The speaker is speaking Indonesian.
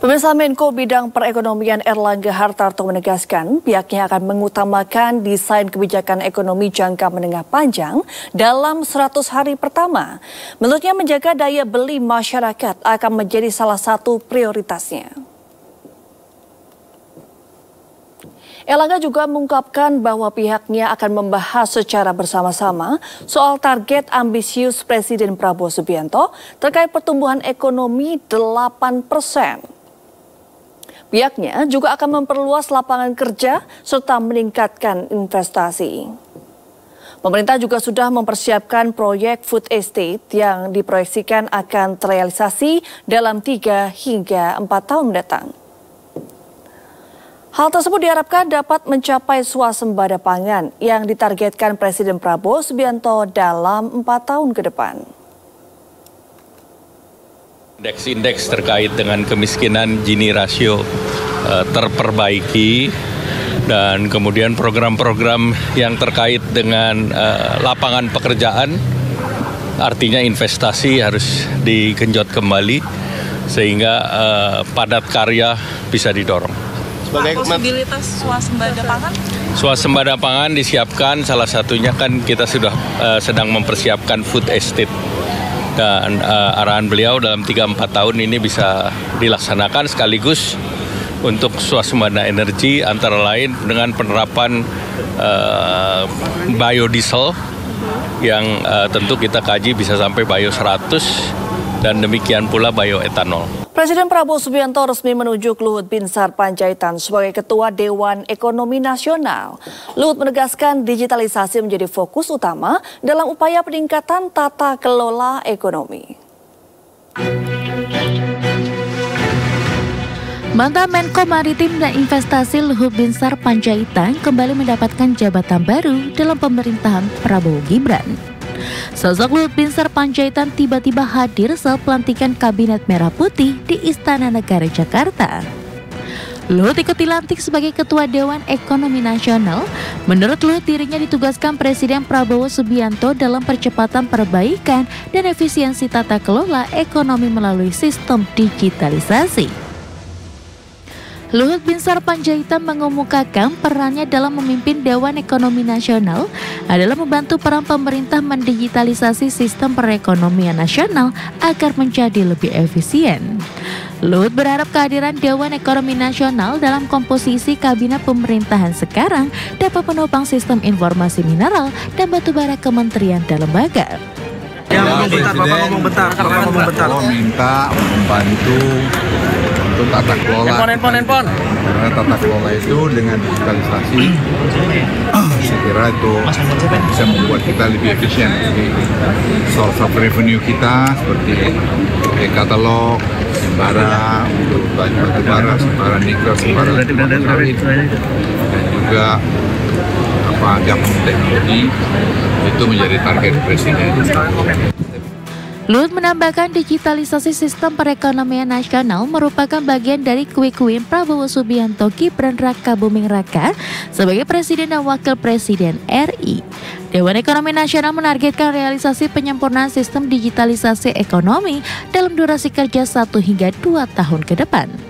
Pemirsa, Menko Bidang Perekonomian Erlangga Hartarto menegaskan pihaknya akan mengutamakan desain kebijakan ekonomi jangka menengah panjang dalam 100 hari pertama. Menurutnya menjaga daya beli masyarakat akan menjadi salah satu prioritasnya. Erlangga juga mengungkapkan bahwa pihaknya akan membahas secara bersama-sama soal target ambisius Presiden Prabowo Subianto terkait pertumbuhan ekonomi 8%. Pihaknya juga akan memperluas lapangan kerja serta meningkatkan investasi. Pemerintah juga sudah mempersiapkan proyek food estate yang diproyeksikan akan terrealisasi dalam 3 hingga 4 tahun mendatang. Hal tersebut diharapkan dapat mencapai swasembada pangan yang ditargetkan Presiden Prabowo Subianto dalam 4 tahun ke depan. Indeks terkait dengan kemiskinan Gini rasio terperbaiki, dan kemudian program-program yang terkait dengan lapangan pekerjaan, artinya investasi harus digenjot kembali sehingga padat karya bisa didorong. Sebagai posibilitas swasembada pangan? Swasembada pangan disiapkan, salah satunya kan kita sudah sedang mempersiapkan food estate. Dan arahan beliau dalam 3-4 tahun ini bisa dilaksanakan sekaligus untuk swasembada energi, antara lain dengan penerapan biodiesel yang tentu kita kaji bisa sampai bio 100 dan demikian pula bioetanol. Presiden Prabowo Subianto resmi menunjuk Luhut Binsar Panjaitan sebagai Ketua Dewan Ekonomi Nasional. Luhut menegaskan digitalisasi menjadi fokus utama dalam upaya peningkatan tata kelola ekonomi. Mantan Menko Maritim dan Investasi Luhut Binsar Panjaitan kembali mendapatkan jabatan baru dalam pemerintahan Prabowo Gibran. Sosok Luhut Binsar Panjaitan tiba-tiba hadir saat pelantikan Kabinet Merah Putih di Istana Negara Jakarta. Luhut ikut dilantik sebagai Ketua Dewan Ekonomi Nasional. Menurut Luhut, dirinya ditugaskan Presiden Prabowo Subianto dalam percepatan perbaikan dan efisiensi tata kelola ekonomi melalui sistem digitalisasi. Luhut Binsar Panjaitan mengemukakan perannya dalam memimpin Dewan Ekonomi Nasional adalah membantu peran pemerintah mendigitalisasi sistem perekonomian nasional agar menjadi lebih efisien. Luhut berharap kehadiran Dewan Ekonomi Nasional dalam komposisi kabinet pemerintahan sekarang dapat menopang sistem informasi mineral dan batubara kementerian dan lembaga. Bapak ngomong bentar. Minta membantu untuk tata kelola. Karena tata kelola itu dengan digitalisasi, saya kira itu bisa membuat kita lebih efisien. Source of revenue kita seperti e-katalog, sembara, untuk batubara, sembara nikel, sembara sawit, dan juga gabung teknologi itu menjadi target Presiden. Luhut menambahkan digitalisasi sistem perekonomian nasional merupakan bagian dari quick win Prabowo Subianto Gibran Raka Buming Raka sebagai Presiden dan Wakil Presiden RI. Dewan Ekonomi Nasional menargetkan realisasi penyempurnaan sistem digitalisasi ekonomi dalam durasi kerja 1 hingga 2 tahun ke depan.